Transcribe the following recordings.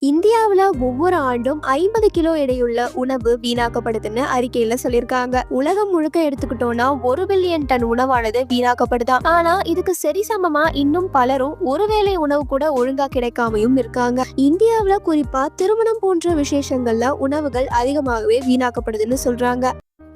இந்தியாவுல ஒவ்வொரு ஆண்டும் 50 கிலோ எடையுள்ள உணவு வீணாக்கப்படுதுன்னு அறிக்கையில சொல்லியிருக்காங்க. உலகம் முழுக்க எடுத்துக்கிட்டோம்னா 1 பில்லியன் டன் உணவானது வீணாக்கப்படுதாம். ஆனா இதுக்கு சரிசமமா இன்னும் பலரும் ஒருவேளை உணவு கூட ஒழுங்கா கிடைக்காமையும் இருக்காங்க. இந்தியாவுல குறிப்பா திருமணம் போன்ற விசேஷங்கள்ல உணவுகள் அதிகமாகவே வீணாக்கப்படுதுன்னு சொல்றாங்க.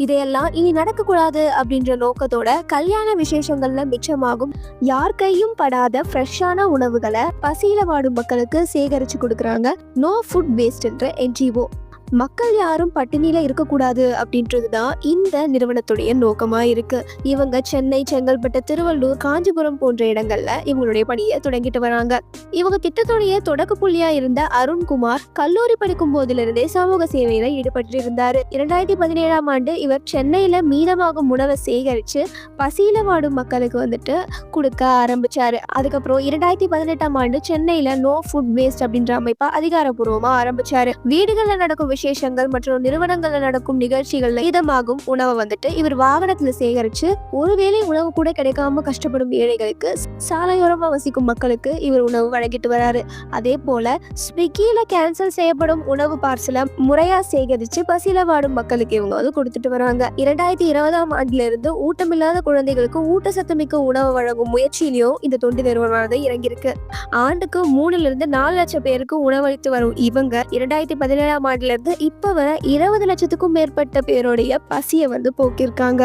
இதையெல்லாம் இனி நடக்கக்கூடாது அப்படின்ற நோக்கத்தோட கல்யாண விசேஷங்கள்ல மிச்சமாகும் யார் கையும் படாத ஃப்ரெஷ்ஷான உணவுகளை பசியில வாடும் மக்களுக்கு சேகரிச்சு கொடுக்குறாங்க நோ ஃபுட் வேஸ்ட்ன்ற NGO. மக்கள் யாரும் பட்டினியில இருக்கக்கூடாது அப்படின்றது தான் இந்த நிறுவனத்துடைய நோக்கமா இருக்கு. இவங்க சென்னை, செங்கல்பட்டு, திருவள்ளூர், காஞ்சிபுரம் போன்ற இடங்கள்ல இவங்களுடைய பணியை தொடங்கிட்டு வராங்க. இவங்க திட்டத்துடைய தொடக்க புள்ளியா இருந்த அருண்குமார் கல்லூரி படிக்கும் போதிலிருந்தே சமூக சேவையில ஈடுபட்டு இருந்தாரு. 2017ஆம் ஆண்டு இவர் சென்னையில மீதமாகும் உணவை சேகரிச்சு பசியில வாடும் மக்களுக்கு கொடுக்க ஆரம்பிச்சாரு. அதுக்கப்புறம் 2018ஆம் ஆண்டு சென்னையில நோ ஃபுட் வேஸ்ட் அப்படின்ற அமைப்பா அதிகாரப்பூர்வமா ஆரம்பிச்சாரு. வீடுகள்ல நடக்கும் விசேஷங்கள் மற்றும் நிறுவனங்கள்ல நடக்கும் நிகழ்ச்சிகள்ல இதமாகும் உணவை இவர் வாகனத்துல சேகரிச்சு ஒருவேளை உணவு கூட கிடைக்காம கஷ்டப்படும் ஏழைகளுக்கு, சாலையோரமா வசிக்கும் மக்களுக்கு இவர் உணவு வழங்கிட்டு வராரு. அதே போல ஸ்விக்கியில கேன்சல் செய்யப்படும் உணவு பார்சலை முறையா சேகரிச்சு பசியில வாடும் மக்களுக்கு இவங்க கொடுத்துட்டு வராங்க. 2020ஆம் ஆண்டுல இருந்து ஊட்டமில்லாத குழந்தைகளுக்கு ஊட்டச்சத்துமிக்க உணவு வழங்கும் முயற்சியிலையும் இந்த தொண்டு நிறுவனமானது இறங்கியிருக்கு. ஆண்டுக்கு 3-4 லட்சம் பேருக்கு உணவளித்து வரும் இவங்க 2017ஆம் ஆண்டுல இருந்து இப்ப வரை 20 லட்சத்துக்கும் மேற்பட்ட பேருடைய பசியை போக்கியிருக்காங்க.